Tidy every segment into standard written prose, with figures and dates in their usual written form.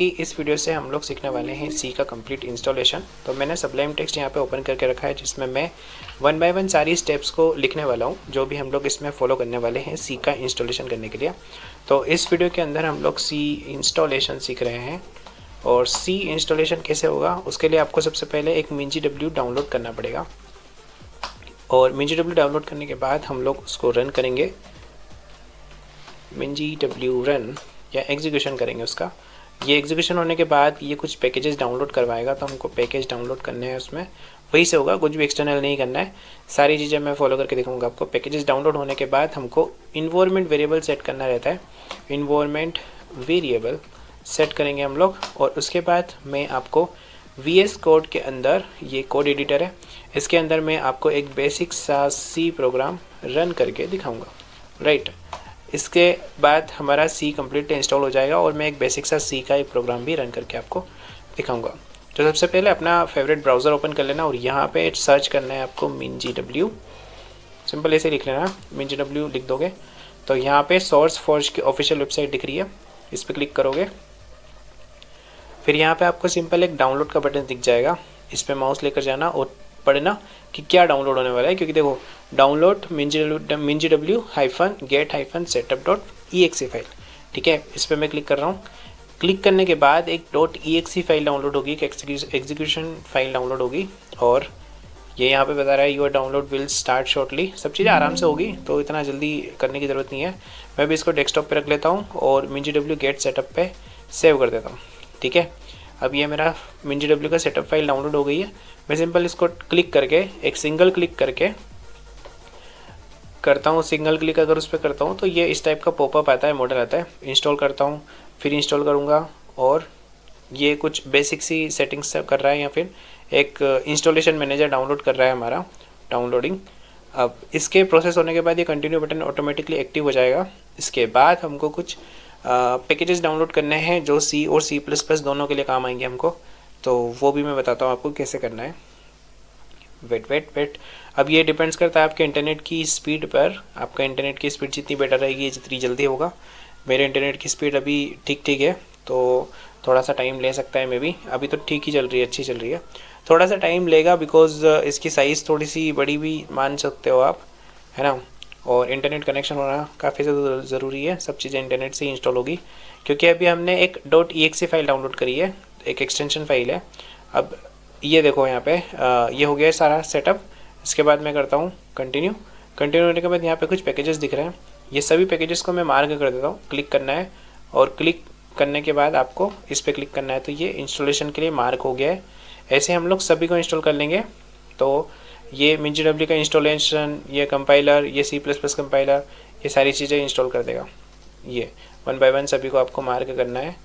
की इस वीडियो से हम लोग सीखने वाले हैं सी का कंप्लीट इंस्टॉलेशन। तो मैंने सबलाइम टेक्स्ट यहाँ पे ओपन करके रखा है, जिसमें मैं 1 बाय 1 सारी स्टेप्स को लिखने वाला हूँ, जो भी हम लोग इसमें फॉलो करने वाले हैं सी का इंस्टॉलेशन करने के लिए। तो इस वीडियो के अंदर हम लोग सी इंस्टॉलेशन सीख रहे हैं। और सी इंस्टॉलेशन कैसे होगा, उसके लिए आपको सबसे पहले एक MinGW डाउनलोड करना पड़ेगा। और MinGW डाउनलोड करने के बाद हम लोग उसको रन करेंगे, MinGW रन या एग्जीक्यूशन करेंगे उसका। ये एग्जीक्यूशन होने के बाद ये कुछ पैकेजेस डाउनलोड करवाएगा, तो हमको पैकेज डाउनलोड करने हैं, उसमें वही से होगा, कुछ भी एक्सटर्नल नहीं करना है। सारी चीज़ें मैं फॉलो करके दिखाऊंगा आपको। पैकेजेस डाउनलोड होने के बाद हमको इन्वायरमेंट वेरिएबल सेट करना रहता है, इन्वायरमेंट वेरिएबल सेट करेंगे हम लोग। और उसके बाद मैं आपको VS कोड के अंदर, ये कोड एडिटर है, इसके अंदर मैं आपको एक बेसिक सा सी प्रोग्राम रन करके दिखाऊंगा, राइट। इसके बाद हमारा सी कंप्लीट इंस्टॉल हो जाएगा और मैं एक बेसिक सा सी का एक प्रोग्राम भी रन करके आपको दिखाऊंगा। तो सबसे पहले अपना फेवरेट ब्राउज़र ओपन कर लेना और यहाँ पे सर्च करना है आपको MinGW। सिंपल ऐसे लिख लेना, MinGW लिख दोगे तो यहाँ पे सोर्स फोर्ज की ऑफिशियल वेबसाइट दिख रही है, इस पर क्लिक करोगे। फिर यहाँ पे आपको सिंपल एक डाउनलोड का बटन दिख जाएगा, इस पर माउस लेकर जाना और पढ़ना कि क्या डाउनलोड होने वाला है। क्योंकि देखो, डाउनलोड MinGW-get-setup.exe फाइल, ठीक है। इस पर मैं क्लिक कर रहा हूँ। क्लिक करने के बाद एक .exe फाइल डाउनलोड होगी, एक एग्जीक्यूशन फाइल डाउनलोड होगी। और ये यहाँ पे बता रहा है your download will start shortly. सब चीज़ें आराम से होगी, तो इतना जल्दी करने की ज़रूरत नहीं है। मैं भी इसको डेस्कटॉप पे रख लेता हूँ और MinGW गेट सेटअप पे सेव कर देता हूँ, ठीक है। अब ये मेरा MinGW का सेटअप फाइल डाउनलोड हो गई है। मैं सिंपल इसको क्लिक करके, एक सिंगल क्लिक करके करता हूँ। सिंगल क्लिक अगर उस पर करता हूँ तो ये इस टाइप का पॉपअप आता है, मॉडल आता है। इंस्टॉल करता हूँ, फिर इंस्टॉल करूँगा और ये कुछ बेसिक सी सेटिंग्स कर रहा है, या फिर एक इंस्टॉलेशन मैनेजर डाउनलोड कर रहा है हमारा, डाउनलोडिंग। अब इसके प्रोसेस होने के बाद ये कंटिन्यू बटन ऑटोमेटिकली एक्टिव हो जाएगा। इसके बाद हमको कुछ पैकेजेस डाउनलोड करने हैं जो C और C++ दोनों के लिए काम आएंगे हमको, तो वो भी मैं बताता हूँ आपको कैसे करना है। वेट, अब ये डिपेंड्स करता है आपके इंटरनेट की स्पीड पर। आपका इंटरनेट की स्पीड जितनी बेटर रहेगी, जितनी जल्दी होगा। मेरे इंटरनेट की स्पीड अभी ठीक है, तो थोड़ा सा टाइम ले सकता है। मे बी अभी तो ठीक ही चल रही है, अच्छी चल रही है। थोड़ा सा टाइम लेगा बिकॉज इसकी साइज़ थोड़ी सी बड़ी भी मान सकते हो आप, है ना। और इंटरनेट कनेक्शन होना काफ़ी ज़्यादा ज़रूरी है। सब चीज़ें इंटरनेट से ही इंस्टॉल होगी, क्योंकि अभी हमने एक .exe फाइल डाउनलोड करी है, एक एक्सटेंशन फाइल है। अब ये देखो यहाँ पे ये हो गया है सारा सेटअप। इसके बाद मैं करता हूँ कंटिन्यू होने के बाद यहाँ पे कुछ पैकेजेस दिख रहे हैं। ये सभी पैकेजेस को मैं मार्क कर देता हूँ। क्लिक करना है और क्लिक करने के बाद आपको इस पर क्लिक करना है, तो ये इंस्टॉलेशन के लिए मार्क हो गया है। ऐसे हम लोग सभी को इंस्टॉल कर लेंगे। तो ये MinGW का इंस्टॉलेशन, ये कंपाइलर, ये C++ कंपाइलर, ये सारी चीज़ें इंस्टॉल कर देगा। ये 1 बाय 1 सभी को आपको मार्क करना है।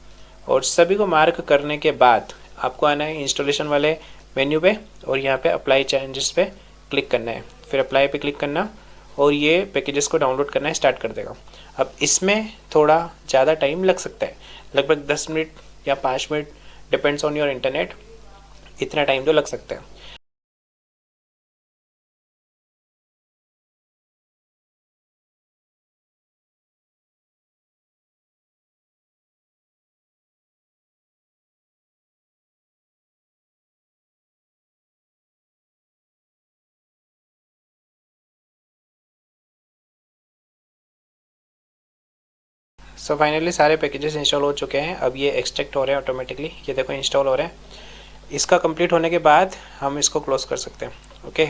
और सभी को मार्क करने के बाद आपको आना है इंस्टॉलेशन वाले मेन्यू पे और यहाँ पे अप्लाई चेंजेस पे क्लिक करना है। फिर अप्लाई पे क्लिक करना और ये पैकेजेस को डाउनलोड करना है स्टार्ट कर देगा। अब इसमें थोड़ा ज़्यादा टाइम लग सकता है, लगभग 10 मिनट या 5 minute, depends on your internet. इतना टाइम तो लग सकता है। सो फाइनली सारे पैकेजेस इंस्टॉल हो चुके हैं। अब ये एक्सट्रैक्ट हो रहे हैं ऑटोमेटिकली, ये देखो इंस्टॉल हो रहे हैं। इसका कंप्लीट होने के बाद हम इसको क्लोज कर सकते हैं, ओके।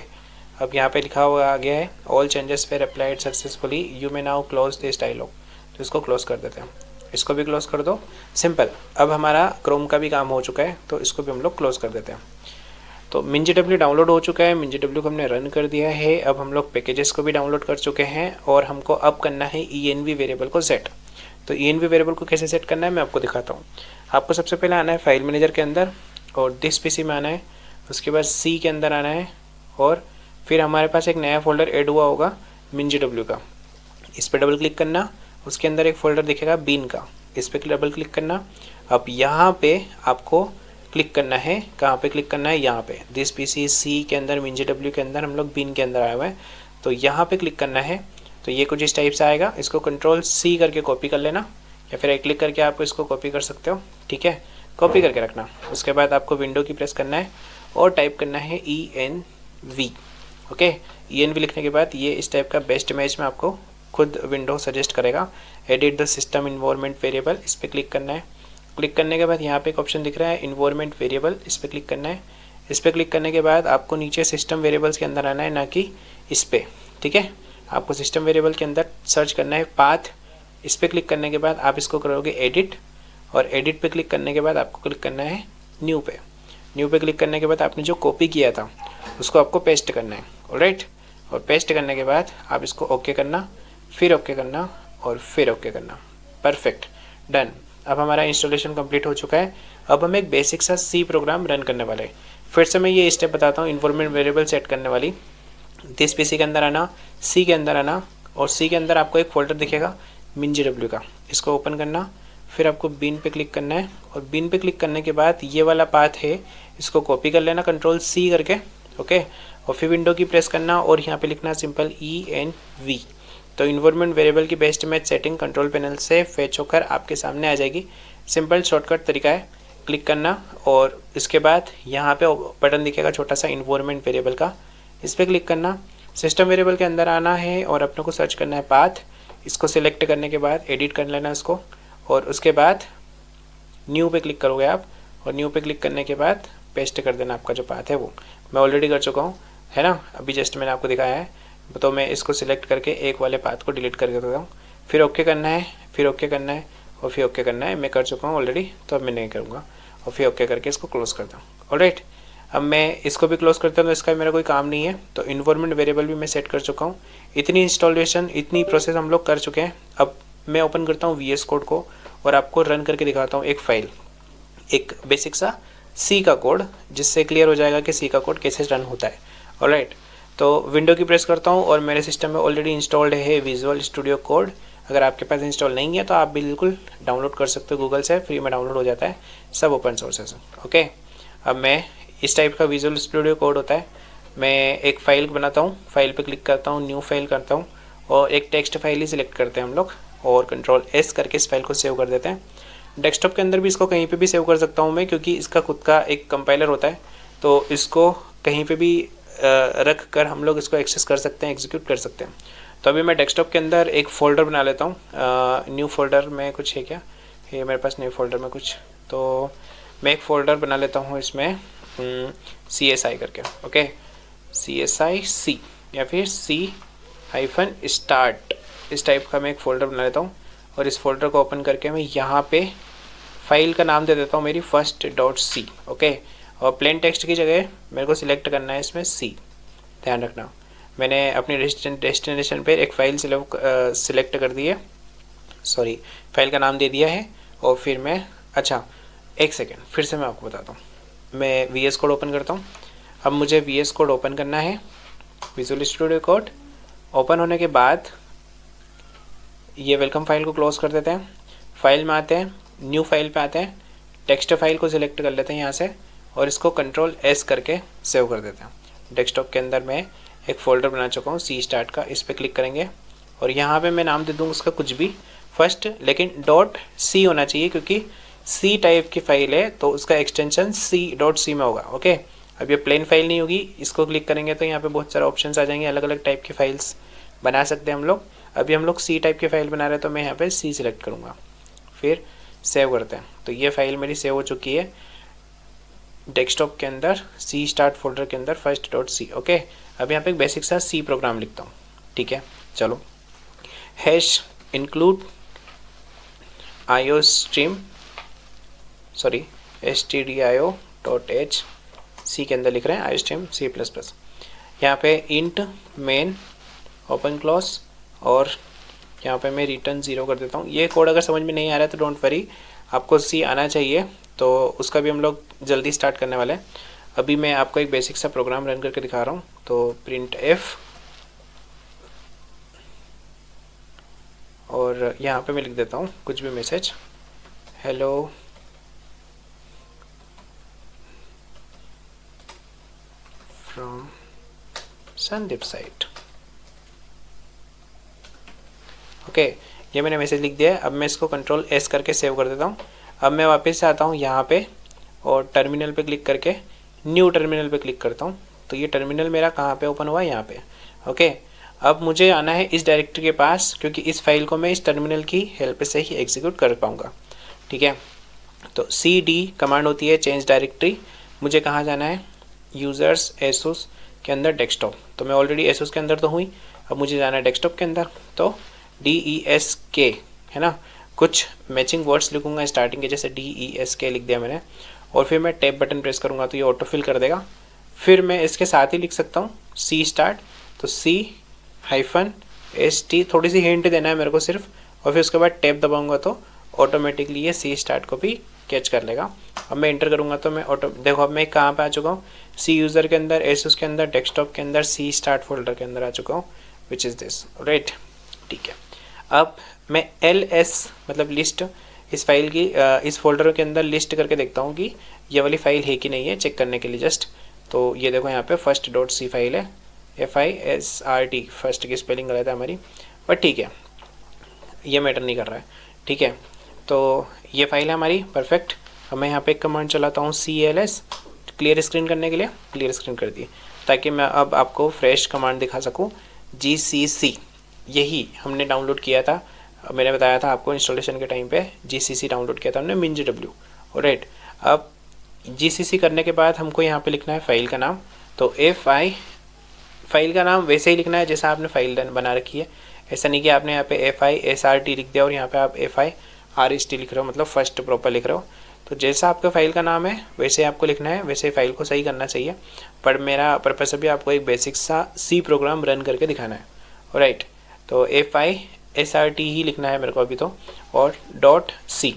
अब यहाँ पे लिखा हुआ आ गया है all changes were applied successfully, you may now close this dialog. तो इसको क्लोज कर देते हैं, इसको भी क्लोज कर दो, सिंपल। अब हमारा क्रोम का भी काम हो चुका है, तो इसको भी हम लोग क्लोज कर देते हैं। तो MinGW डाउनलोड हो चुका है, MinGW को हमने रन कर दिया है। अब हम लोग पैकेजेस को भी डाउनलोड कर चुके हैं और हमको अब करना है env वेरिएबल को सेट। तो env वेरिएबल को कैसे सेट करना है मैं आपको दिखाता हूँ। आपको सबसे पहले आना है फाइल मैनेजर के अंदर और दिस PC में आना है। उसके बाद C के अंदर आना है और फिर हमारे पास एक नया फोल्डर ऐड हुआ होगा MinGW का, इस पर डबल क्लिक करना। उसके अंदर एक फ़ोल्डर दिखेगा बीन का, इस पर डबल क्लिक करना। अब यहाँ पे आपको क्लिक करना है, कहाँ पे क्लिक करना है, यहाँ पे दिस PC C के अंदर MinGW के अंदर हम लोग बीन के अंदर आए हुए हैं, तो यहाँ पे क्लिक करना है। तो ये कुछ इस टाइप से आएगा, इसको Ctrl+C करके कॉपी कर लेना, या फिर एक क्लिक करके आप इसको कॉपी कर सकते हो, ठीक है। कॉपी करके रखना। उसके बाद आपको विंडो की प्रेस करना है और टाइप करना है ENV। ओके, ENV लिखने के बाद ये इस टाइप का बेस्ट इमेज में आपको खुद विंडो सजेस्ट करेगा। Edit the system environment variable, इस पर क्लिक करना है। क्लिक करने के बाद यहाँ पे एक ऑप्शन दिख रहा है इन्वायरमेंट वेरिएबल, इस पर क्लिक करना है। इस पर क्लिक करने के बाद आपको नीचे सिस्टम वेरिएबल्स के अंदर आना है, ना कि इस पर। ठीक है, आपको सिस्टम वेरिएबल के अंदर सर्च करना है पाथ। इस पर क्लिक करने के बाद आप इसको करोगे एडिट, और एडिट पे क्लिक करने के बाद आपको क्लिक करना है न्यू पे। न्यू पे क्लिक करने के बाद आपने जो कॉपी किया था उसको आपको पेस्ट करना है। ऑलराइट, और पेस्ट करने के बाद आप इसको ओके करना, फिर ओके करना और फिर ओके करना। Perfect, done. अब हमारा इंस्टॉलेशन कंप्लीट हो चुका है। अब हम एक बेसिक सा सी प्रोग्राम रन करने वाले हैं। फिर से मैं ये स्टेप बताता हूँ इन्वायरमेंट वेरिएबल सेट करने वाली। दिस पीसी के अंदर आना, सी के अंदर आना, और सी के अंदर आपको एक फोल्डर दिखेगा minjw का, इसको ओपन करना। फिर आपको बिन पे क्लिक करना है, और बिन पे क्लिक करने के बाद ये वाला पाथ है, इसको कॉपी कर लेना Ctrl+C करके। ओके, और फिर विंडो की प्रेस करना और यहाँ पे लिखना सिंपल ENV। तो इन्वायरमेंट वेरिएबल की best image setting control panel से फेच होकर आपके सामने आ जाएगी। सिंपल शॉर्टकट तरीका है, क्लिक करना और इसके बाद यहाँ पे बटन दिखेगा छोटा सा इन्वायरमेंट वेरिएबल का, इस पर क्लिक करना। सिस्टम वेरिएबल के अंदर आना है और अपने को सर्च करना है पाथ। इसको सिलेक्ट करने के बाद एडिट कर लेना इसको, और उसके बाद न्यू पे क्लिक करोगे आप, और न्यू पे क्लिक करने के बाद पेस्ट कर देना आपका जो पाथ है वो। मैं ऑलरेडी कर चुका हूँ, है ना, अभी जस्ट मैंने आपको दिखाया है। तो मैं इसको सिलेक्ट करके एक वाले पाथ को डिलीट करके देता हूँ, फिर ओके करना है, फिर ओके करना है और फिर ओके करना है। मैं कर चुका हूँ ऑलरेडी, तो अब मैं नहीं करूँगा, और फिर ओके करके इसको क्लोज करता हूँ। ऑलराइट, अब मैं इसको भी क्लोज करता हूँ, तो इसका मेरा कोई काम नहीं है। तो इन्वायरमेंट वेरिएबल भी मैं सेट कर चुका हूँ। इतनी इंस्टॉलेशन, इतनी प्रोसेस हम लोग कर चुके हैं। अब मैं ओपन करता हूँ VS कोड को और आपको रन करके दिखाता हूँ एक फाइल, एक बेसिक सा सी का कोड, जिससे क्लियर हो जाएगा कि सी का कोड कैसे रन होता है। ऑलराइट, तो विंडो की प्रेस करता हूँ और मेरे सिस्टम में ऑलरेडी इंस्टॉल्ड है विजुअल स्टूडियो कोड। अगर आपके पास इंस्टॉल नहीं है तो आप बिल्कुल डाउनलोड कर सकते हो, गूगल से फ्री में डाउनलोड हो जाता है, सब ओपन सोर्स है। ओके, अब मैं इस टाइप का विजुअल स्टूडियो कोड होता है। मैं एक फ़ाइल बनाता हूँ, फाइल पे क्लिक करता हूँ, न्यू फाइल करता हूँ, और एक टेक्स्ट फाइल ही सिलेक्ट करते हैं हम लोग, और Ctrl+S करके इस फाइल को सेव कर देते हैं। डेस्कटॉप के अंदर भी इसको कहीं पे भी सेव कर सकता हूँ मैं, क्योंकि इसका खुद का एक कंपाइलर होता है, तो इसको कहीं पे भी रख कर हम लोग इसको एक्सेस कर सकते हैं, एग्जीक्यूट कर सकते हैं। तो अभी मैं डेस्कटॉप के अंदर एक फ़ोल्डर बना लेता हूँ। न्यू फोल्डर में कुछ है क्या, ये मेरे पास न्यू फोल्डर में कुछ, तो मैं एक फ़ोल्डर बना लेता हूँ इसमें CSI करके। ओके, CSI या फिर C-start, इस टाइप का मैं एक फ़ोल्डर बना लेता हूँ, और इस फोल्डर को ओपन करके मैं यहाँ पे फाइल का नाम दे देता हूँ मेरी first.c। ओके, और प्लेन टेक्स्ट की जगह मेरे को सिलेक्ट करना है इसमें C। ध्यान रखना, मैंने अपनी डेस्टिनेशन पे एक फ़ाइल सिलेक्ट कर दी है, सॉरी, फाइल का नाम दे दिया है। और फिर मैं, अच्छा एक सेकेंड, फिर से मैं आपको बताता हूँ। मैं VS कोड ओपन करता हूँ। अब मुझे VS कोड ओपन करना है, विजुअल स्टूडियो कोड। ओपन होने के बाद ये वेलकम फाइल को क्लोज कर देते हैं। फाइल में आते हैं, न्यू फाइल पे आते हैं, टेक्स्ट फाइल को सिलेक्ट कर लेते हैं यहाँ से, और इसको Ctrl+S करके सेव कर देते हैं। डेस्कटॉप के अंदर मैं एक फ़ोल्डर बना चुका हूँ C-start का, इस पर क्लिक करेंगे और यहाँ पे मैं नाम दे दूँगा उसका कुछ भी फर्स्ट, लेकिन .c होना चाहिए, क्योंकि C टाइप की फाइल है तो उसका एक्सटेंशन C.C में होगा। ओके, अब ये प्लेन फाइल नहीं होगी। इसको क्लिक करेंगे तो यहाँ पे बहुत सारे ऑप्शंस आ जाएंगे, अलग अलग टाइप की फाइल्स बना सकते हैं हम लोग। अभी हम लोग C टाइप की फाइल बना रहे हैं, तो मैं यहाँ पे C सिलेक्ट करूँगा, फिर सेव करते हैं। तो ये फाइल मेरी सेव हो चुकी है डेस्कटॉप के अंदर C-start फोल्डर के अंदर first.c। ओके, अब यहाँ पे एक बेसिक सा C प्रोग्राम लिखता हूँ। ठीक है, चलो, #include iostream, sorry stdio.h, C के अंदर लिख रहे हैं iostream C++। यहाँ पे int main ओपन क्लोज, और यहाँ पे मैं रिटर्न 0 कर देता हूँ। ये कोड अगर समझ में नहीं आ रहा है तो डोंट वरी, आपको C आना चाहिए, तो उसका भी हम लोग जल्दी स्टार्ट करने वाले हैं। अभी मैं आपको एक बेसिक सा प्रोग्राम रन करके दिखा रहा हूँ। तो printf, और यहाँ पे मैं लिख देता हूँ कुछ भी message, hello from Sandeep site. Okay, ये मैंने मैसेज लिख दिया है। अब मैं इसको Ctrl+S करके सेव कर देता हूँ। अब मैं वापस से आता हूँ यहाँ पे और टर्मिनल पे क्लिक करके न्यू टर्मिनल पे क्लिक करता हूँ। तो ये टर्मिनल मेरा कहाँ पे ओपन हुआ है, यहाँ पे। ओके, अब मुझे आना है इस डायरेक्टरी के पास, क्योंकि इस फाइल को मैं इस टर्मिनल की हेल्प से ही एग्जीक्यूट कर पाऊँगा। ठीक है, तो CD कमांड होती है चेंज डायरेक्टरी। मुझे कहाँ जाना है, यूज़र्स एसोस के अंदर डेस्कटॉप। तो मैं ऑलरेडी एसोस के अंदर तो हुई, अब मुझे जाना है डेस्कटॉप के अंदर। तो DESK है ना, कुछ मैचिंग वर्ड्स लिखूंगा स्टार्टिंग के, जैसे DESK लिख दिया मैंने, और फिर मैं टैब बटन प्रेस करूँगा तो ये ऑटो फिल कर देगा। फिर मैं इसके साथ ही लिख सकता हूँ C स्टार्ट, तो C-ST, थोड़ी सी हिंट देना है मेरे को सिर्फ, और फिर उसके बाद टैब दबाऊंगा तो ऑटोमेटिकली ये C स्टार्ट को भी कैच कर लेगा। अब मैं इंटर करूँगा तो मैं देखो अब मैं कहाँ पे आ चुका हूँ, C यूज़र के अंदर, एसोस के अंदर, डेस्कटॉप के अंदर, C स्टार्ट फोल्डर के अंदर आ चुका हूँ, विच इज़ दिस, राइट। ठीक है, अब मैं LS मतलब लिस्ट, इस फाइल की इस फोल्डर के अंदर लिस्ट करके देखता हूँ कि ये वाली फाइल है कि नहीं है, चेक करने के लिए जस्ट। तो ये देखो यहाँ पे first.c फाइल है, FISRT, फर्स्ट की स्पेलिंग गलत है हमारी, बट ठीक है, ये मैटर नहीं कर रहा है। ठीक है, तो ये फाइल है हमारी, परफेक्ट। अब मैं यहाँ पे एक कमांड चलाता हूँ CLS, क्लियर स्क्रीन करने के लिए, क्लियर स्क्रीन कर दी, ताकि मैं अब आपको फ्रेश कमांड दिखा सकूँ। GCC, यही हमने डाउनलोड किया था, मैंने बताया था आपको इंस्टॉलेशन के टाइम पे GCC डाउनलोड किया था हमने MinGW, राइट। अब GCC करने के बाद हमको यहाँ पे लिखना है फाइल का नाम, तो फाइल का नाम वैसे ही लिखना है जैसा आपने फाइल बना रखी है, ऐसा नहीं कि आपने यहाँ पे FISRT लिख दिया और यहाँ पे आप FIRST लिख रहे हो, मतलब फर्स्ट प्रॉपर लिख रहे हो। तो जैसा आपका फाइल का नाम है वैसे आपको लिखना है, वैसे फाइल को सही करना चाहिए। पर मेरा पर्पस अभी आपको एक बेसिक सा C प्रोग्राम रन करके दिखाना है, राइट। तो FISRT ही लिखना है मेरे को अभी तो, और .C।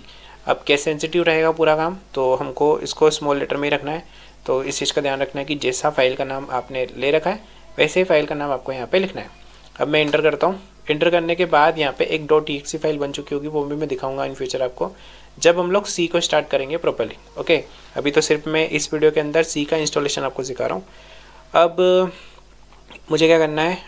अब क्या सेंसिटिव रहेगा पूरा काम, तो हमको इसको स्मॉल लेटर में ही रखना है। तो इस चीज़ का ध्यान रखना है कि जैसा फाइल का नाम आपने ले रखा है वैसे ही फाइल का नाम आपको यहाँ पे लिखना है। अब मैं इंटर करता हूँ, इंटर करने के बाद यहाँ पे एक .exe फाइल बन चुकी होगी, वो भी मैं दिखाऊंगा इन फ्यूचर आपको जब हम लोग C को स्टार्ट करेंगे प्रॉपर्ली। ओके, अभी तो सिर्फ मैं इस वीडियो के अंदर C का इंस्टॉलेशन आपको सिखा रहा हूँ। अब मुझे क्या करना है,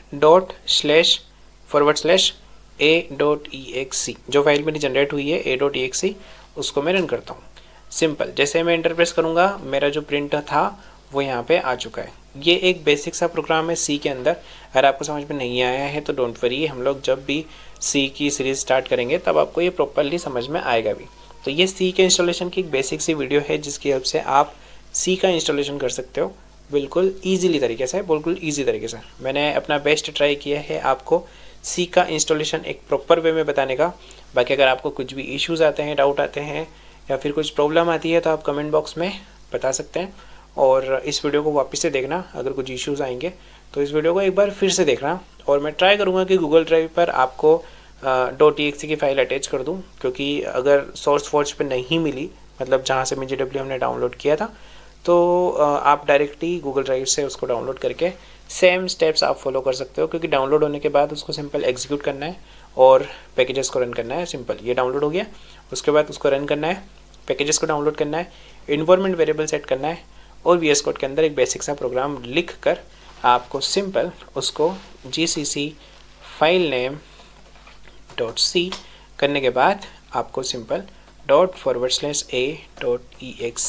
//a.exe, जो फाइल मेरी जनरेट हुई है a.exe, उसको मैं रन करता हूँ। सिंपल, जैसे मैं इंटर प्रेस करूँगा मेरा जो प्रिंट था वो यहाँ पे आ चुका है। ये एक बेसिक सा प्रोग्राम है C के अंदर। अगर आपको समझ में नहीं आया है तो डोंट वरी, हम लोग जब भी C की सीरीज स्टार्ट करेंगे तब आपको ये प्रॉपरली समझ में आएगा भी। तो ये C के इंस्टॉलेशन की एक बेसिक सी वीडियो है जिसकी हेल्प से आप C का इंस्टॉलेशन कर सकते हो बिल्कुल ईजिली तरीके से, बिल्कुल ईजी तरीके से। मैंने अपना बेस्ट ट्राई किया है आपको C का इंस्टॉलेशन एक प्रॉपर वे में बताने का। बाकी अगर आपको कुछ भी इश्यूज़ आते हैं, डाउट आते हैं या फिर कुछ प्रॉब्लम आती है तो आप कमेंट बॉक्स में बता सकते हैं, और इस वीडियो को वापस से देखना। अगर कुछ इश्यूज़ आएंगे तो इस वीडियो को एक बार फिर से देखना, और मैं ट्राई करूँगा कि गूगल ड्राइव पर आपको .exe की फ़ाइल अटैच कर दूँ, क्योंकि अगर सोर्स फॉर्ज पे नहीं मिली, मतलब जहाँ से MinGW हमने डाउनलोड किया था, तो आप डायरेक्टली गूगल ड्राइव से उसको डाउनलोड करके सेम स्टेप्स आप फॉलो कर सकते हो, क्योंकि डाउनलोड होने के बाद उसको सिंपल एग्जीक्यूट करना है और पैकेजेस को रन करना है। सिंपल, ये डाउनलोड हो गया, उसके बाद उसको रन करना है, पैकेजेस को डाउनलोड करना है, इन्वायरमेंट वेरिएबल सेट करना है, और VS कोड के अंदर एक बेसिक सा प्रोग्राम लिख कर आपको सिंपल उसको GCC फाइल नेम .c करने के बाद आपको सिंपल ./a.exe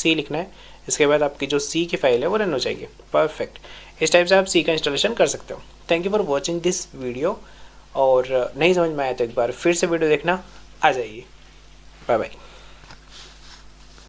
लिखना है। इसके बाद आपकी जो C की फाइल है वो रन हो जाएगी। परफेक्ट, इस टाइप से आप C का इंस्टॉलेशन कर सकते हो। Thank you for watching this video, और नहीं समझ में आया तो एक बार फिर से वीडियो देखना आ जाइए। Bye bye.